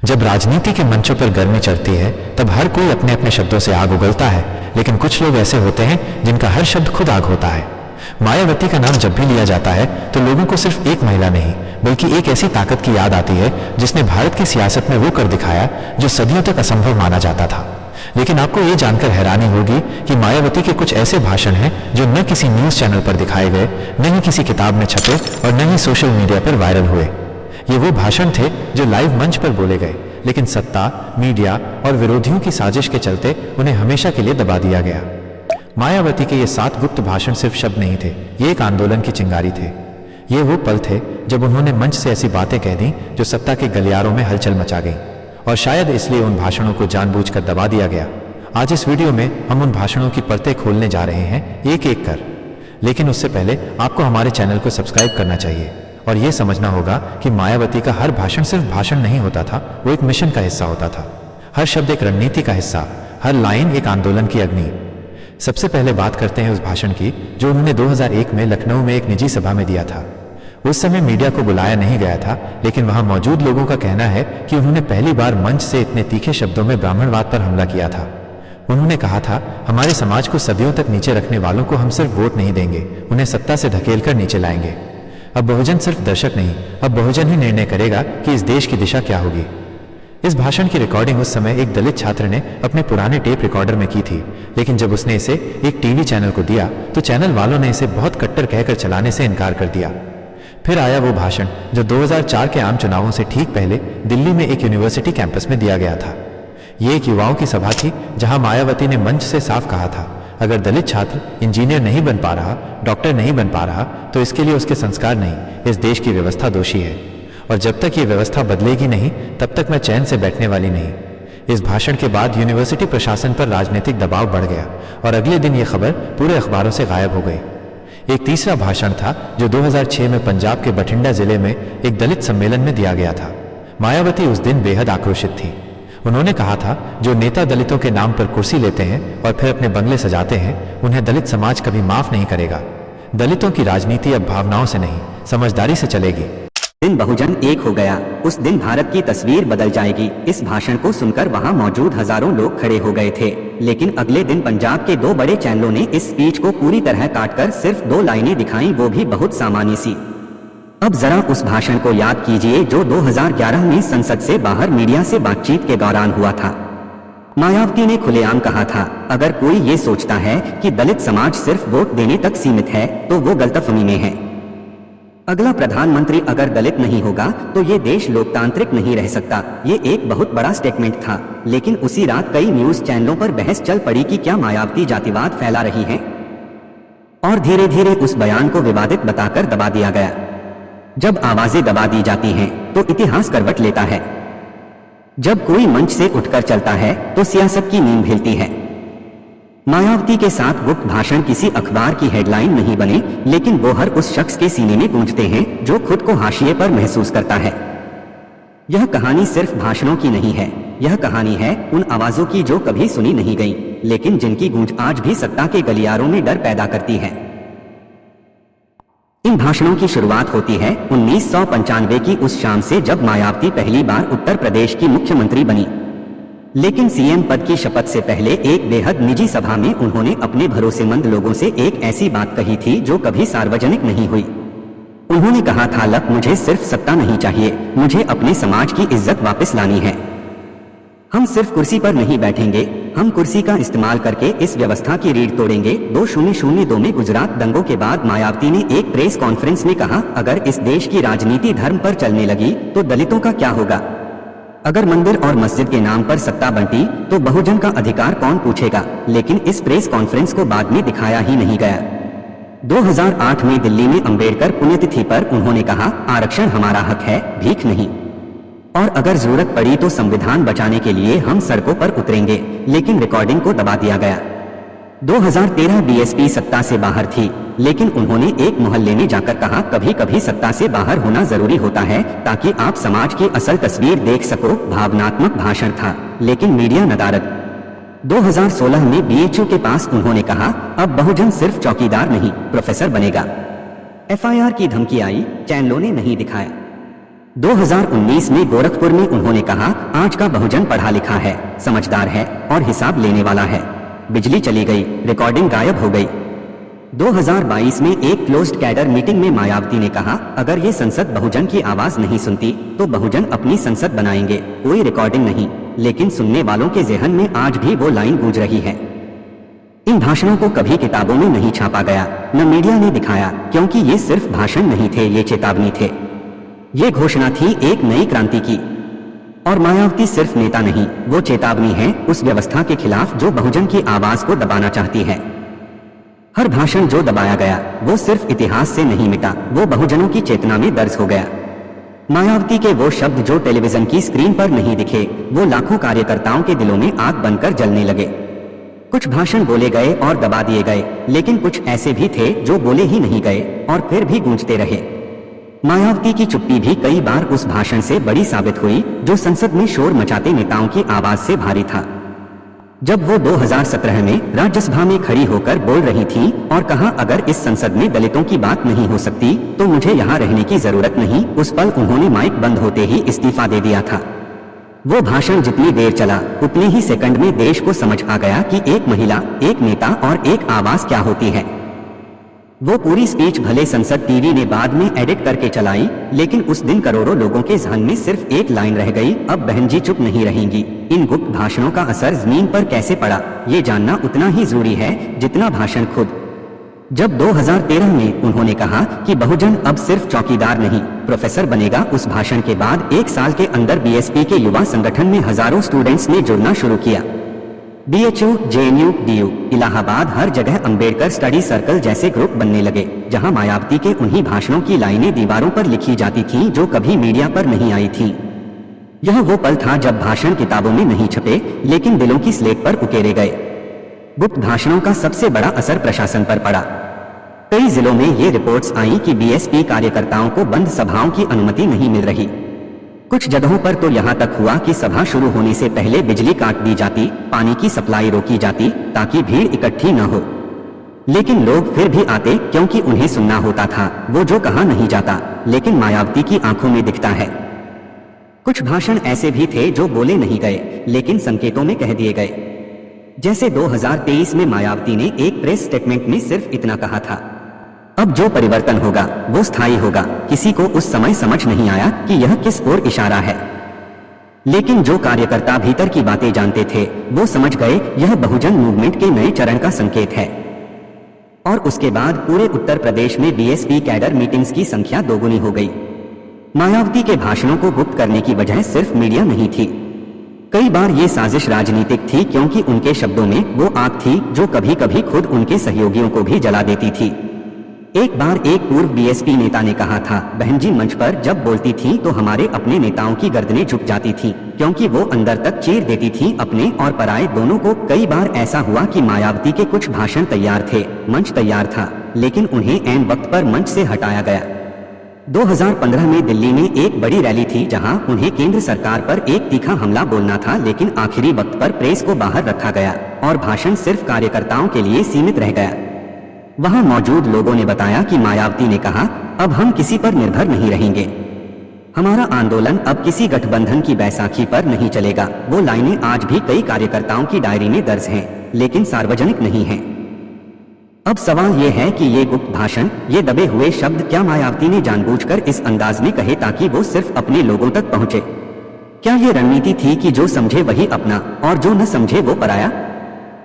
जब राजनीति के मंचों पर गर्मी चढ़ती है तब हर कोई अपने अपने शब्दों से आग उगलता है, लेकिन कुछ लोग ऐसे होते हैं जिनका हर शब्द खुद आग होता है। मायावती का नाम जब भी लिया जाता है तो लोगों को सिर्फ एक महिला नहीं बल्कि एक ऐसी ताकत की याद आती है जिसने भारत की सियासत में वो कर दिखाया जो सदियों तक असंभव माना जाता था। लेकिन आपको ये जानकर हैरानी होगी कि मायावती के कुछ ऐसे भाषण हैं जो न किसी न्यूज चैनल पर दिखाए गए, न ही किसी किताब में छपे और न ही सोशल मीडिया पर वायरल हुए। ये वो भाषण थे जो लाइव मंच पर बोले गए, लेकिन सत्ता, मीडिया और विरोधियों की साजिश के चलते उन्हें हमेशा के लिए दबा दिया गया। मायावती के ये 7 गुप्त भाषण सिर्फ शब्द नहीं थे, ये एक आंदोलन की चिंगारी थे। ये वो पल थे जब उन्होंने मंच से ऐसी बातें कह दी जो सत्ता के गलियारों में हलचल मचा गई, और शायद इसलिए उन भाषणों को जानबूझकर दबा दिया गया। आज इस वीडियो में हम उन भाषणों की परतें खोलने जा रहे हैं एक एक कर। लेकिन उससे पहले आपको हमारे चैनल को सब्सक्राइब करना चाहिए और यह समझना होगा कि मायावती का हर भाषण सिर्फ भाषण नहीं होता था, वो एक मिशन का हिस्सा होता था। हर शब्द एक रणनीति का हिस्सा, हर लाइन एक आंदोलन की अग्नि। सबसे पहले बात करते हैं उस भाषण की जो उन्होंने 2001 में लखनऊ में एक निजी सभा में दिया था। उस समय मीडिया को बुलाया नहीं गया था, लेकिन वहां मौजूद लोगों का कहना है कि उन्होंने पहली बार मंच से इतने तीखे शब्दों में ब्राह्मणवाद पर हमला किया था। उन्होंने कहा था, हमारे समाज को सदियों तक नीचे रखने वालों को हम सिर्फ वोट नहीं देंगे, उन्हें सत्ता से धकेलकर नीचे लाएंगे। अब बहुजन सिर्फ दर्शक नहीं, अब बहुजन ही निर्णय करेगा कि इस देश की दिशा क्या होगी। इस भाषण की रिकॉर्डिंग उस समय एक दलित छात्र ने अपने पुराने टेप रिकॉर्डर में की थी, लेकिन जब उसने इसे एक टीवी चैनल को दिया तो चैनल वालों ने इसे बहुत कट्टर कहकर चलाने से इनकार कर दिया। फिर आया वो भाषण जो 2004 के आम चुनावों से ठीक पहले दिल्ली में एक यूनिवर्सिटी कैंपस में दिया गया था। ये एक युवाओं की सभा थी जहां मायावती ने मंच से साफ कहा था, अगर दलित छात्र इंजीनियर नहीं बन पा रहा, डॉक्टर नहीं बन पा रहा, तो इसके लिए उसके संस्कार नहीं, इस देश की व्यवस्था दोषी है, और जब तक ये व्यवस्था बदलेगी नहीं तब तक मैं चैन से बैठने वाली नहीं। इस भाषण के बाद यूनिवर्सिटी प्रशासन पर राजनीतिक दबाव बढ़ गया और अगले दिन ये खबर पूरे अखबारों से गायब हो गई। एक तीसरा भाषण था जो 2006 में पंजाब के बठिंडा जिले में एक दलित सम्मेलन में दिया गया था। मायावती उस दिन बेहद आक्रोशित थी। उन्होंने कहा था, जो नेता दलितों के नाम पर कुर्सी लेते हैं और फिर अपने बंगले सजाते हैं, उन्हें दलित समाज कभी माफ नहीं करेगा। दलितों की राजनीति अब भावनाओं से नहीं, समझदारी से चलेगी। दिन बहुजन एक हो गया, उस दिन भारत की तस्वीर बदल जाएगी। इस भाषण को सुनकर वहां मौजूद हजारों लोग खड़े हो गए थे, लेकिन अगले दिन पंजाब के 2 बड़े चैनलों ने इस स्पीच को पूरी तरह काटकर सिर्फ 2 लाइनें दिखाई, वो भी बहुत सामान्य सी। अब जरा उस भाषण को याद कीजिए जो 2011 में संसद से बाहर मीडिया से बातचीत के दौरान हुआ था। मायावती ने खुलेआम कहा था, अगर कोई ये सोचता है कि दलित समाज सिर्फ वोट देने तक सीमित है तो वो गलतफहमी में है। अगला प्रधानमंत्री अगर दलित नहीं होगा तो ये देश लोकतांत्रिक नहीं रह सकता। ये एक बहुत बड़ा स्टेटमेंट था, लेकिन उसी रात कई न्यूज चैनलों पर बहस चल पड़ी कि क्या मायावती जातिवाद फैला रही हैं, और धीरे धीरे उस बयान को विवादित बताकर दबा दिया गया। जब आवाजें दबा दी जाती हैं तो इतिहास करवट लेता है। जब कोई मंच से उठकर चलता है तो सियासत की नींव हिलती है। मायावती के साथ गुप्त भाषण किसी अखबार की हेडलाइन नहीं बने, लेकिन वो हर उस शख्स के सीने में गूंजते हैं जो खुद को हाशिए पर महसूस करता है। यह कहानी सिर्फ भाषणों की नहीं है, यह कहानी है उन आवाजों की जो कभी सुनी नहीं गई, लेकिन जिनकी गूंज आज भी सत्ता के गलियारों में डर पैदा करती है। इन भाषणों की शुरुआत होती है 1995 की उस शाम से जब मायावती पहली बार उत्तर प्रदेश की मुख्यमंत्री बनी। लेकिन सीएम पद की शपथ से पहले एक बेहद निजी सभा में उन्होंने अपने भरोसेमंद लोगों से एक ऐसी बात कही थी जो कभी सार्वजनिक नहीं हुई। उन्होंने कहा था, लक मुझे सिर्फ सत्ता नहीं चाहिए, मुझे अपने समाज की इज्जत वापस लानी है। हम सिर्फ कुर्सी पर नहीं बैठेंगे, हम कुर्सी का इस्तेमाल करके इस व्यवस्था की रीढ़ तोड़ेंगे। 2002 में गुजरात दंगों के बाद मायावती ने एक प्रेस कॉन्फ्रेंस में कहा, अगर इस देश की राजनीति धर्म पर चलने लगी तो दलितों का क्या होगा? अगर मंदिर और मस्जिद के नाम पर सत्ता बंटी तो बहुजन का अधिकार कौन पूछेगा? लेकिन इस प्रेस कॉन्फ्रेंस को बाद में दिखाया ही नहीं गया। 2008 में दिल्ली में अंबेडकर पुण्यतिथि पर उन्होंने कहा, आरक्षण हमारा हक है, भीख नहीं, और अगर जरूरत पड़ी तो संविधान बचाने के लिए हम सड़कों पर उतरेंगे। लेकिन रिकॉर्डिंग को दबा दिया गया। 2013 बीएसपी सत्ता से बाहर थी, लेकिन उन्होंने एक मोहल्ले में जाकर कहा, कभी कभी सत्ता से बाहर होना जरूरी होता है ताकि आप समाज की असल तस्वीर देख सको। भावनात्मक भाषण था, लेकिन मीडिया नदारद। 2016 में बीएचयू के पास उन्होंने कहा, अब बहुजन सिर्फ चौकीदार नहीं, प्रोफेसर बनेगा। एफआईआर की धमकी आई, चैनलों ने नहीं दिखाया। 2019 में गोरखपुर में उन्होंने कहा, आज का बहुजन पढ़ा लिखा है, समझदार है और हिसाब लेने वाला है। बिजली चली गई, रिकॉर्डिंग गायब हो गई। 2022 में एक क्लोज्ड कैडर मीटिंग में मायावती ने कहा, अगर ये संसद बहुजन की आवाज नहीं सुनती तो बहुजन अपनी संसद बनाएंगे, कोई रिकॉर्डिंग नहीं। लेकिन सुनने वालों के जहन में आज भी वो लाइन गूंज रही है। इन भाषणों को कभी किताबों में नहीं छापा गया, न मीडिया ने दिखाया, क्योंकि ये सिर्फ भाषण नहीं थे, ये चेतावनी थे। ये घोषणा थी एक नई क्रांति की। और मायावती सिर्फ नेता नहीं, वो चेतावनी है उस व्यवस्था के खिलाफ जो बहुजन की आवाज को दबाना चाहती है। हर भाषण जो दबाया गया वो सिर्फ इतिहास से नहीं मिटा, वो बहुजनों की चेतना में दर्ज हो गया। मायावती के वो शब्द जो टेलीविजन की स्क्रीन पर नहीं दिखे, वो लाखों कार्यकर्ताओं के दिलों में आग बनकर जलने लगे। कुछ भाषण बोले गए और दबा दिए गए, लेकिन कुछ ऐसे भी थे जो बोले ही नहीं गए और फिर भी गूंजते रहे। मायावती की चुप्पी भी कई बार उस भाषण से बड़ी साबित हुई जो संसद में शोर मचाते नेताओं की आवाज से भारी था। जब वो 2017 में राज्यसभा में खड़ी होकर बोल रही थी और कहा, अगर इस संसद में दलितों की बात नहीं हो सकती तो मुझे यहाँ रहने की जरूरत नहीं, उस पल उन्होंने माइक बंद होते ही इस्तीफा दे दिया था। वो भाषण जितनी देर चला उतने ही सेकंड में देश को समझ आ गया कि एक महिला, एक नेता और एक आवाज क्या होती है। वो पूरी स्पीच भले संसद टीवी ने बाद में एडिट करके चलाई, लेकिन उस दिन करोड़ों लोगों के जहन में सिर्फ एक लाइन रह गई, अब बहन जी चुप नहीं रहेंगी। इन गुप्त भाषणों का असर जमीन पर कैसे पड़ा, ये जानना उतना ही जरूरी है जितना भाषण खुद। जब 2013 में उन्होंने कहा कि बहुजन अब सिर्फ चौकीदार नहीं, प्रोफेसर बनेगा, उस भाषण के बाद एक साल के अंदर बीएसपी के युवा संगठन में हजारों स्टूडेंट्स ने जुड़ना शुरू किया। BHU, JNU, DU, इलाहाबाद, हर जगह अंबेडकर स्टडी सर्कल जैसे ग्रुप बनने लगे, जहां मायावती के उन्हीं भाषणों की लाइनें दीवारों पर लिखी जाती थीं जो कभी मीडिया पर नहीं आई थीं। यह वो पल था जब भाषण किताबों में नहीं छपे, लेकिन दिलों की स्लेट पर उकेरे गए। गुप्त भाषणों का सबसे बड़ा असर प्रशासन पर पड़ा। कई जिलों में ये रिपोर्ट्स आईं कि BSP कार्यकर्ताओं को बंद सभाओं की अनुमति नहीं मिल रही। कुछ जगहों पर तो यहाँ तक हुआ कि सभा शुरू होने से पहले बिजली काट दी जाती, पानी की सप्लाई रोकी जाती ताकि भीड़ इकट्ठी न हो। लेकिन लोग फिर भी आते क्योंकि उन्हें सुनना होता था, वो जो कहा नहीं जाता लेकिन मायावती की आंखों में दिखता है। कुछ भाषण ऐसे भी थे जो बोले नहीं गए लेकिन संकेतों में कह दिए गए। जैसे 2023 में मायावती ने एक प्रेस स्टेटमेंट में सिर्फ इतना कहा था, अब जो परिवर्तन होगा वो स्थायी होगा। किसी को उस समय समझ नहीं आया कि यह किस ओर इशारा है, लेकिन जो कार्यकर्ता भीतर की बातें जानते थे वो समझ गए यह बहुजन मूवमेंट के नए चरण का संकेत है। और उसके बाद पूरे उत्तर प्रदेश में BSP कैडर मीटिंग्स की संख्या दोगुनी हो गई। मायावती के भाषणों को गुप्त करने की वजह सिर्फ मीडिया नहीं थी, कई बार ये साजिश राजनीतिक थी, क्योंकि उनके शब्दों में वो आग थी जो कभी कभी खुद उनके सहयोगियों को भी जला देती थी। एक बार एक पूर्व BSP नेता ने कहा था, बहन जी मंच पर जब बोलती थी तो हमारे अपने नेताओं की गर्दनें झुक जाती थी, क्योंकि वो अंदर तक चीर देती थी, अपने और पराये दोनों को। कई बार ऐसा हुआ कि मायावती के कुछ भाषण तैयार थे, मंच तैयार था, लेकिन उन्हें ऐन वक्त पर मंच से हटाया गया। 2015 में दिल्ली में एक बड़ी रैली थी जहां उन्हें केंद्र सरकार पर एक तीखा हमला बोलना था, लेकिन आखिरी वक्त पर प्रेस को बाहर रखा गया और भाषण सिर्फ कार्यकर्ताओं के लिए सीमित रह गया। वहां मौजूद लोगों ने बताया कि मायावती ने कहा, अब हम किसी पर निर्भर नहीं रहेंगे, हमारा आंदोलन अब किसी गठबंधन की बैसाखी पर नहीं चलेगा। वो लाइनें आज भी कई कार्यकर्ताओं की डायरी में दर्ज हैं, लेकिन सार्वजनिक नहीं हैं। अब सवाल ये है कि ये गुप्त भाषण, ये दबे हुए शब्द क्या मायावती ने जानबूझकर इस अंदाज में कहे ताकि वो सिर्फ अपने लोगों तक पहुंचे? क्या ये रणनीति थी कि जो समझे वही अपना और जो न समझे वो पराया?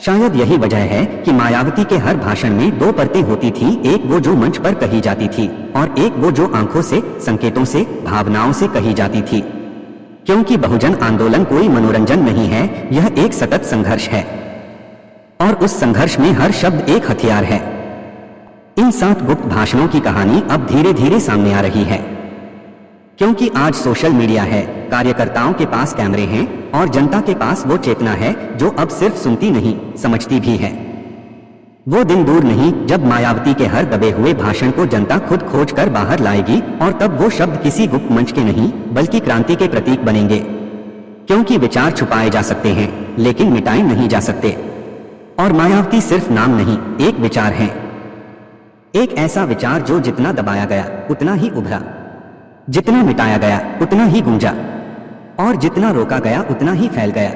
शायद यही वजह है कि मायावती के हर भाषण में दो परतें होती थी, एक वो जो मंच पर कही जाती थी और एक वो जो आंखों से, संकेतों से, भावनाओं से कही जाती थी। क्योंकि बहुजन आंदोलन कोई मनोरंजन नहीं है, यह एक सतत संघर्ष है और उस संघर्ष में हर शब्द एक हथियार है। इन 7 गुप्त भाषणों की कहानी अब धीरे धीरे सामने आ रही है, क्योंकि आज सोशल मीडिया है, कार्यकर्ताओं के पास कैमरे हैं और जनता के पास वो चेतना है जो अब सिर्फ सुनती नहीं, समझती भी है। वो दिन दूर नहीं जब मायावती के हर दबे हुए भाषण को जनता खुद खोज कर बाहर लाएगी और तब वो शब्द किसी गुप्त मंच के नहीं बल्कि क्रांति के प्रतीक बनेंगे। क्योंकि विचार छुपाए जा सकते हैं लेकिन मिटाए नहीं जा सकते, और मायावती सिर्फ नाम नहीं, एक विचार है। एक ऐसा विचार जो जितना दबाया गया उतना ही उभरा। जितना मिटाया गया उतना ही गूंजा और जितना रोका गया उतना ही फैल गया।